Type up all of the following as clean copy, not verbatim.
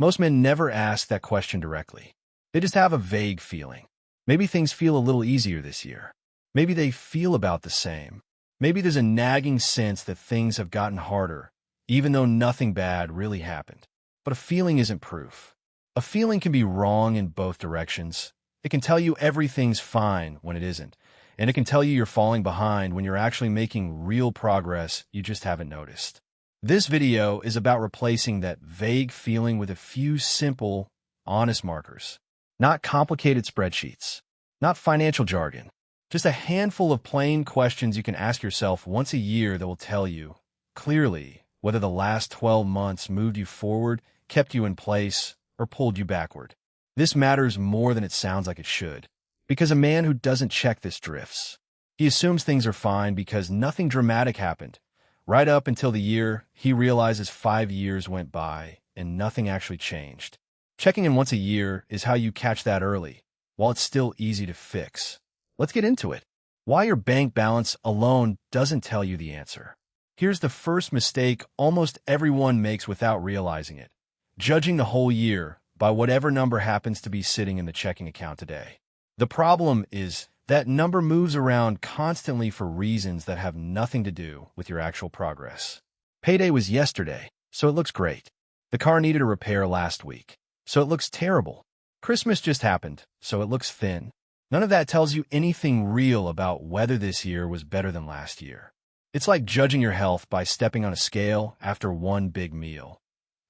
Most men never ask that question directly. They just have a vague feeling. Maybe things feel a little easier this year. Maybe they feel about the same. Maybe there's a nagging sense that things have gotten harder, even though nothing bad really happened. But a feeling isn't proof. A feeling can be wrong in both directions. It can tell you everything's fine when it isn't, and it can tell you you're falling behind when you're actually making real progress you just haven't noticed. This video is about replacing that vague feeling with a few simple, honest markers. Not complicated spreadsheets, not financial jargon, just a handful of plain questions you can ask yourself once a year that will tell you, clearly, whether the last 12 months moved you forward, kept you in place, or pulled you backward. This matters more than it sounds like it should, because a man who doesn't check this drifts. He assumes things are fine because nothing dramatic happened. Right up until the year, he realizes 5 years went by and nothing actually changed. Checking in once a year is how you catch that early, while it's still easy to fix. Let's get into it. Why your bank balance alone doesn't tell you the answer. Here's the first mistake almost everyone makes without realizing it: judging the whole year by whatever number happens to be sitting in the checking account today. The problem is that number moves around constantly for reasons that have nothing to do with your actual progress. Payday was yesterday, so it looks great. The car needed a repair last week, so it looks terrible. Christmas just happened, so it looks thin. None of that tells you anything real about whether this year was better than last year. It's like judging your health by stepping on a scale after one big meal.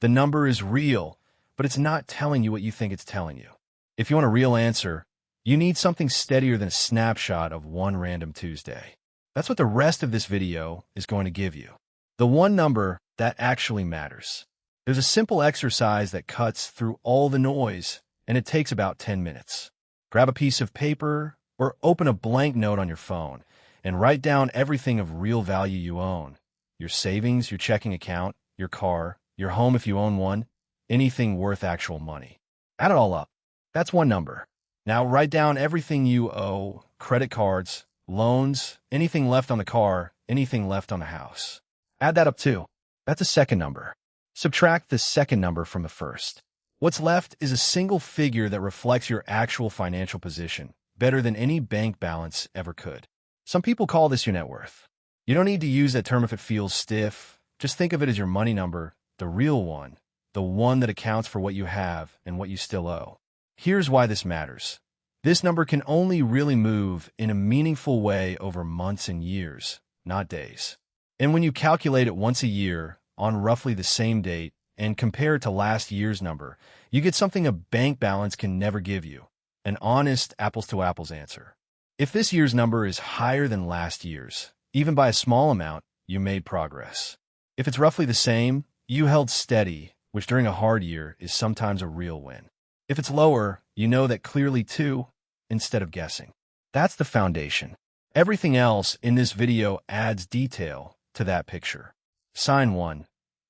The number is real, but it's not telling you what you think it's telling you. If you want a real answer, you need something steadier than a snapshot of one random Tuesday. That's what the rest of this video is going to give you. The one number that actually matters. There's a simple exercise that cuts through all the noise, and it takes about 10 minutes. Grab a piece of paper or open a blank note on your phone and write down everything of real value you own. Your savings, your checking account, your car, your home if you own one, anything worth actual money. Add it all up. That's one number. Now write down everything you owe: credit cards, loans, anything left on the car, anything left on the house. Add that up too. That's a second number. Subtract the second number from the first. What's left is a single figure that reflects your actual financial position, better than any bank balance ever could. Some people call this your net worth. You don't need to use that term if it feels stiff. Just think of it as your money number, the real one, the one that accounts for what you have and what you still owe. Here's why this matters. This number can only really move in a meaningful way over months and years, not days. And when you calculate it once a year on roughly the same date and compare it to last year's number, you get something a bank balance can never give you: an honest apples-to-apples answer. If this year's number is higher than last year's, even by a small amount, you made progress. If it's roughly the same, you held steady, which during a hard year is sometimes a real win. If it's lower, you know that clearly too, instead of guessing. That's the foundation. Everything else in this video adds detail to that picture. Sign 1.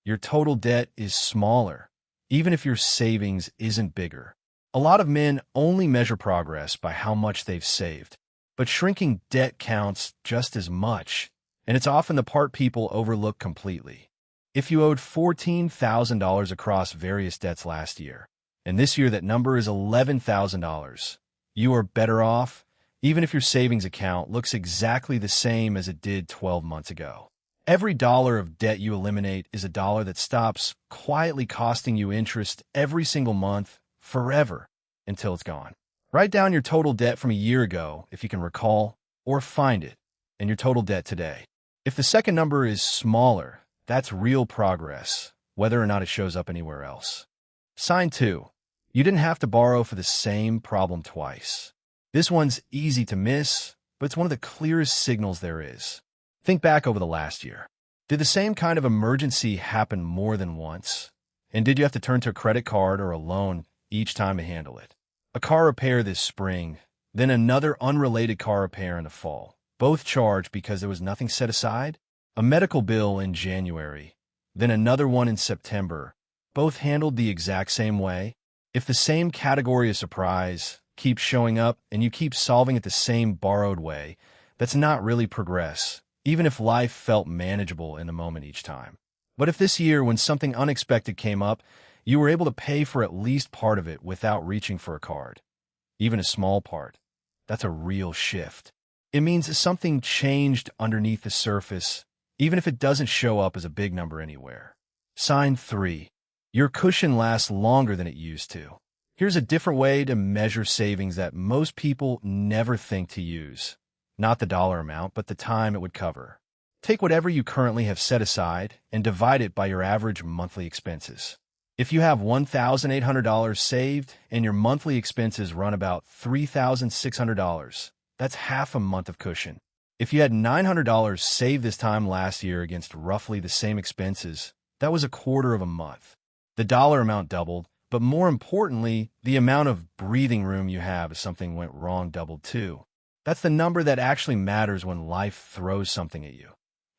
Your total debt is smaller, even if your savings isn't bigger. A lot of men only measure progress by how much they've saved, but shrinking debt counts just as much, and it's often the part people overlook completely. If you owed $14,000 across various debts last year, and this year that number is $11,000, you are better off, even if your savings account looks exactly the same as it did 12 months ago. Every dollar of debt you eliminate is a dollar that stops quietly costing you interest every single month, forever, until it's gone. Write down your total debt from a year ago, if you can recall, or find it, and your total debt today. If the second number is smaller, that's real progress, whether or not it shows up anywhere else. Sign 2. You didn't have to borrow for the same problem twice. This one's easy to miss, but it's one of the clearest signals there is. Think back over the last year. Did the same kind of emergency happen more than once? And did you have to turn to a credit card or a loan each time to handle it? A car repair this spring, then another unrelated car repair in the fall, both charged because there was nothing set aside? A medical bill in January, then another one in September, both handled the exact same way? If the same category of surprise keeps showing up and you keep solving it the same borrowed way, that's not really progress, even if life felt manageable in the moment each time. But if this year, when something unexpected came up, You were able to pay for at least part of it without reaching for a card, even a small part. That's a real shift. It means that something changed underneath the surface, even if it doesn't show up as a big number anywhere. Sign 3. Your cushion lasts longer than it used to. Here's a different way to measure savings that most people never think to use. Not the dollar amount, but the time it would cover. Take whatever you currently have set aside and divide it by your average monthly expenses. If you have $1,800 saved and your monthly expenses run about $3,600, that's half a month of cushion. If you had $900 saved this time last year against roughly the same expenses, that was a quarter of a month. The dollar amount doubled, but more importantly, the amount of breathing room you have if something went wrong doubled too. That's the number that actually matters when life throws something at you.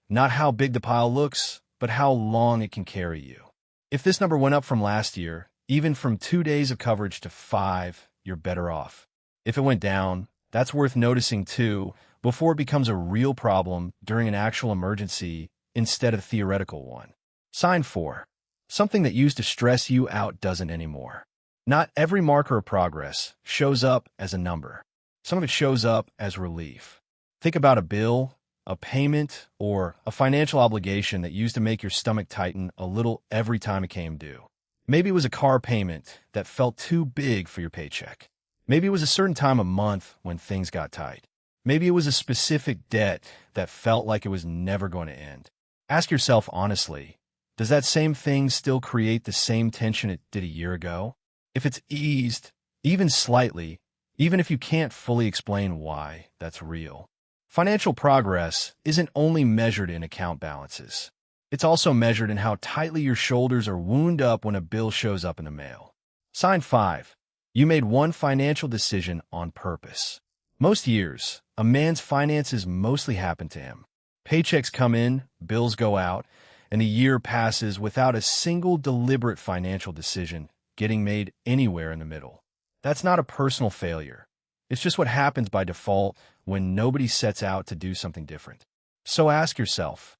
Not how big the pile looks, but how long it can carry you. If this number went up from last year, even from 2 days of coverage to 5, you're better off. If it went down, that's worth noticing too, before it becomes a real problem during an actual emergency instead of a theoretical one. Sign 4. Something that used to stress you out doesn't anymore. Not every marker of progress shows up as a number. Some of it shows up as relief. Think about a bill, a payment, or a financial obligation that used to make your stomach tighten a little every time it came due. Maybe it was a car payment that felt too big for your paycheck. Maybe it was a certain time of month when things got tight. Maybe it was a specific debt that felt like it was never going to end. Ask yourself honestly, does that same thing still create the same tension it did a year ago? If it's eased, even slightly, even if you can't fully explain why, that's real. Financial progress isn't only measured in account balances. It's also measured in how tightly your shoulders are wound up when a bill shows up in the mail. Sign 5. You made one financial decision on purpose. Most years, a man's finances mostly happen to him. Paychecks come in, bills go out, and a year passes without a single deliberate financial decision getting made anywhere in the middle. That's not a personal failure. It's just what happens by default when nobody sets out to do something different. So ask yourself,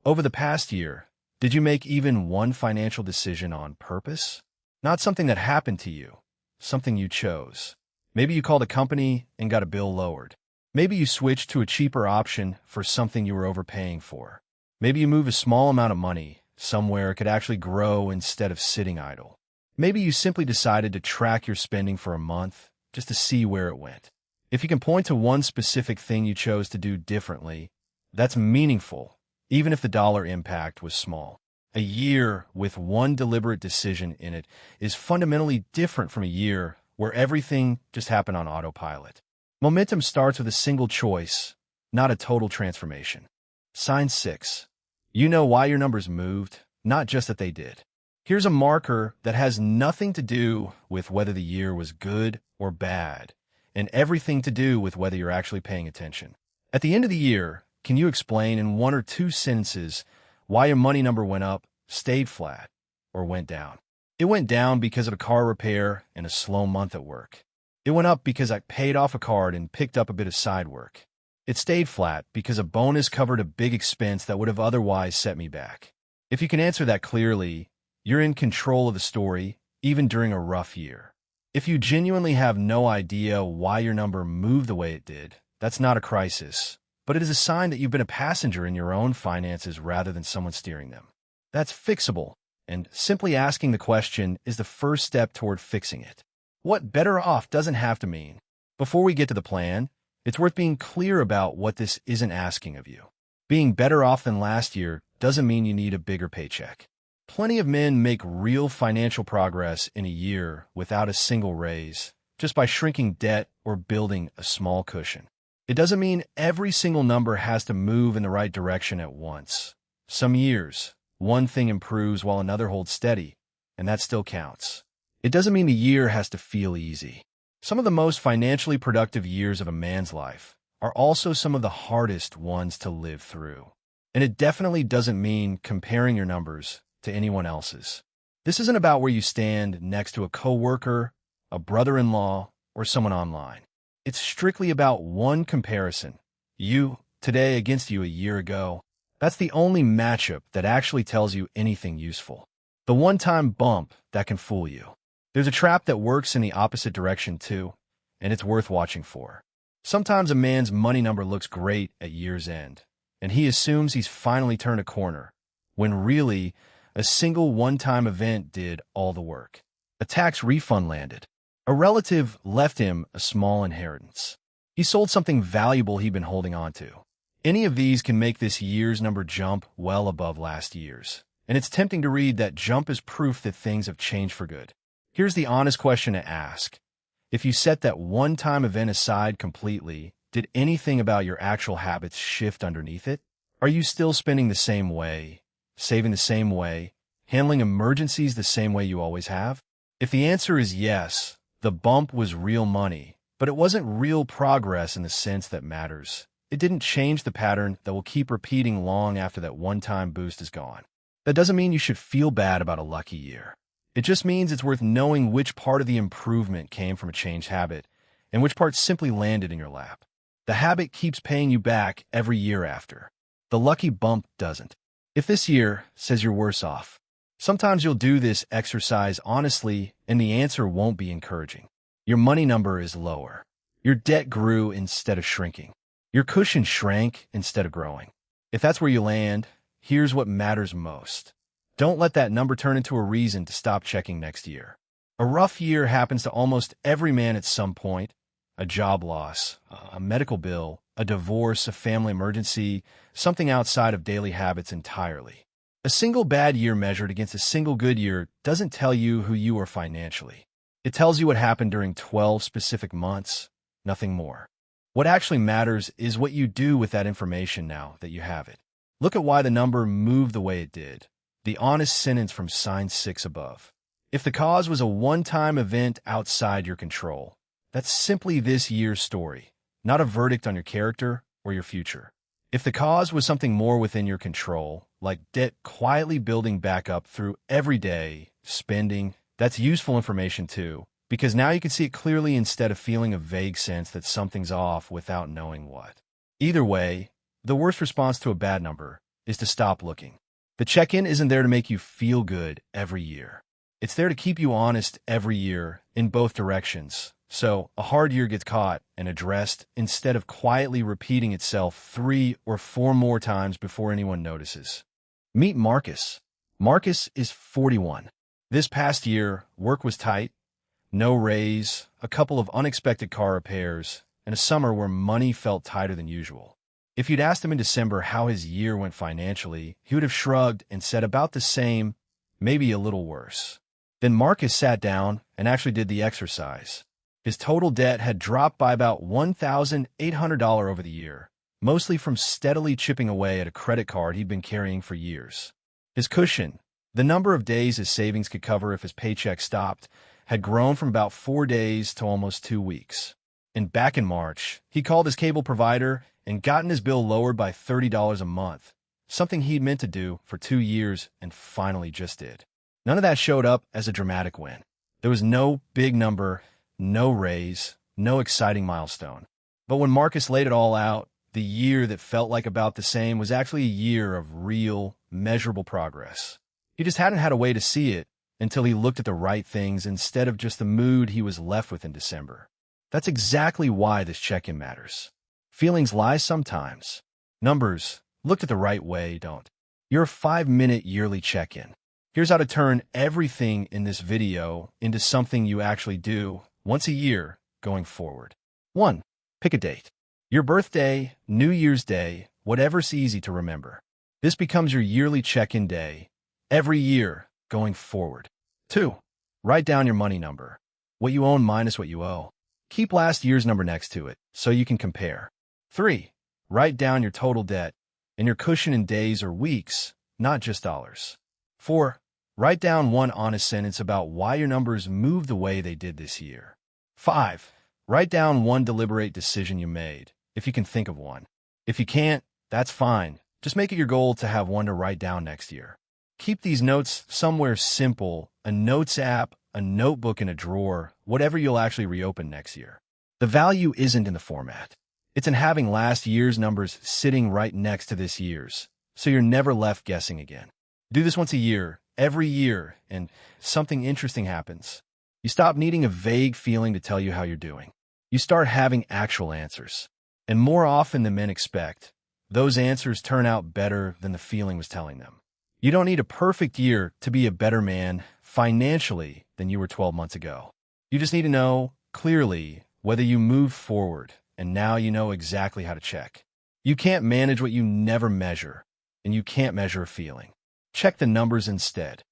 over the past year, did you make even one financial decision on purpose? Not something that happened to you, something you chose. Maybe you called a company and got a bill lowered. Maybe you switched to a cheaper option for something you were overpaying for. Maybe you move a small amount of money somewhere it could actually grow instead of sitting idle. Maybe you simply decided to track your spending for a month just to see where it went. If you can point to one specific thing you chose to do differently, that's meaningful, even if the dollar impact was small. A year with one deliberate decision in it is fundamentally different from a year where everything just happened on autopilot. Momentum starts with a single choice, not a total transformation. Sign 6. You know why your numbers moved, not just that they did. Here's a marker that has nothing to do with whether the year was good or bad, and everything to do with whether you're actually paying attention. At the end of the year, can you explain in 1 or 2 sentences why your money number went up, stayed flat, or went down? It went down because of a car repair and a slow month at work. It went up because I paid off a card and picked up a bit of side work. It stayed flat because a bonus covered a big expense that would have otherwise set me back. If you can answer that clearly, you're in control of the story, even during a rough year. If you genuinely have no idea why your number moved the way it did, that's not a crisis, but it is a sign that you've been a passenger in your own finances rather than someone steering them. That's fixable, and simply asking the question is the first step toward fixing it. What better off doesn't have to mean. Before we get to the plan, it's worth being clear about what this isn't asking of you. Being better off than last year doesn't mean you need a bigger paycheck. Plenty of men make real financial progress in a year without a single raise, just by shrinking debt or building a small cushion. It doesn't mean every single number has to move in the right direction at once. Some years, one thing improves while another holds steady, and that still counts. It doesn't mean the year has to feel easy. Some of the most financially productive years of a man's life are also some of the hardest ones to live through. And it definitely doesn't mean comparing your numbers to anyone else's. This isn't about where you stand next to a coworker, a brother-in-law, or someone online. It's strictly about one comparison. You, today, against you a year ago. That's the only matchup that actually tells you anything useful. The one-time bump that can fool you. There's a trap that works in the opposite direction too, and it's worth watching for. Sometimes a man's money number looks great at year's end, and he assumes he's finally turned a corner, when really, a single one-time event did all the work. A tax refund landed. A relative left him a small inheritance. He sold something valuable he'd been holding on to. Any of these can make this year's number jump well above last year's, and it's tempting to read that jump as proof that things have changed for good. Here's the honest question to ask. If you set that one-time event aside completely, did anything about your actual habits shift underneath it? Are you still spending the same way, saving the same way, handling emergencies the same way you always have? If the answer is yes, the bump was real money, but it wasn't real progress in the sense that matters. It didn't change the pattern that will keep repeating long after that one-time boost is gone. That doesn't mean you should feel bad about a lucky year. It just means it's worth knowing which part of the improvement came from a changed habit and which part simply landed in your lap. The habit keeps paying you back every year after. The lucky bump doesn't. If this year says you're worse off, sometimes you'll do this exercise honestly and the answer won't be encouraging. Your money number is lower. Your debt grew instead of shrinking. Your cushion shrank instead of growing. If that's where you land, here's what matters most. Don't let that number turn into a reason to stop checking next year. A rough year happens to almost every man at some point. A job loss, a medical bill, a divorce, a family emergency, something outside of daily habits entirely. A single bad year measured against a single good year doesn't tell you who you are financially. It tells you what happened during 12 specific months, nothing more. What actually matters is what you do with that information now that you have it. Look at why the number moved the way it did. The honest sentence from sign 6 above. If the cause was a one-time event outside your control, that's simply this year's story, not a verdict on your character or your future. If the cause was something more within your control, like debt quietly building back up through everyday spending, that's useful information too, because now you can see it clearly instead of feeling a vague sense that something's off without knowing what. Either way, the worst response to a bad number is to stop looking. The check-in isn't there to make you feel good every year. It's there to keep you honest every year in both directions. So a hard year gets caught and addressed instead of quietly repeating itself 3 or 4 more times before anyone notices. Meet Marcus. Marcus is 41. This past year, work was tight, no raise, a couple of unexpected car repairs, and a summer where money felt tighter than usual. If you'd asked him in December how his year went financially, he would have shrugged and said about the same, maybe a little worse. Then Marcus sat down and actually did the exercise. His total debt had dropped by about $1,800 over the year, mostly from steadily chipping away at a credit card he'd been carrying for years. His cushion, the number of days his savings could cover if his paycheck stopped, had grown from about 4 days to almost 2 weeks. And back in March, he called his cable provider and gotten his bill lowered by $30 a month, something he'd meant to do for 2 years and finally just did. None of that showed up as a dramatic win. There was no big number, no raise, no exciting milestone. But when Marcus laid it all out, the year that felt like about the same was actually a year of real, measurable progress. He just hadn't had a way to see it until he looked at the right things instead of just the mood he was left with in December. That's exactly why this check-in matters. Feelings lie sometimes. Numbers, looked at the right way, don't. Your 5-minute yearly check-in. Here's how to turn everything in this video into something you actually do once a year going forward. 1. Pick a date. Your birthday, New Year's Day, whatever's easy to remember. This becomes your yearly check-in day, every year going forward. 2. Write down your money number. What you own minus what you owe. Keep last year's number next to it so you can compare. 3. Write down your total debt and your cushion in days or weeks, not just dollars. 4. Write down one honest sentence about why your numbers moved the way they did this year. 5. Write down one deliberate decision you made, if you can think of one. If you can't, that's fine. Just make it your goal to have one to write down next year. Keep these notes somewhere simple, a notes app, a notebook in a drawer, whatever you'll actually reopen next year. The value isn't in the format. It's in having last year's numbers sitting right next to this year's, so you're never left guessing again. Do this once a year, every year, and something interesting happens. You stop needing a vague feeling to tell you how you're doing. You start having actual answers. And more often than men expect, those answers turn out better than the feeling was telling them. You don't need a perfect year to be a better man financially than you were 12 months ago. You just need to know clearly whether you move forward, and now you know exactly how to check. You can't manage what you never measure, and you can't measure a feeling. Check the numbers instead.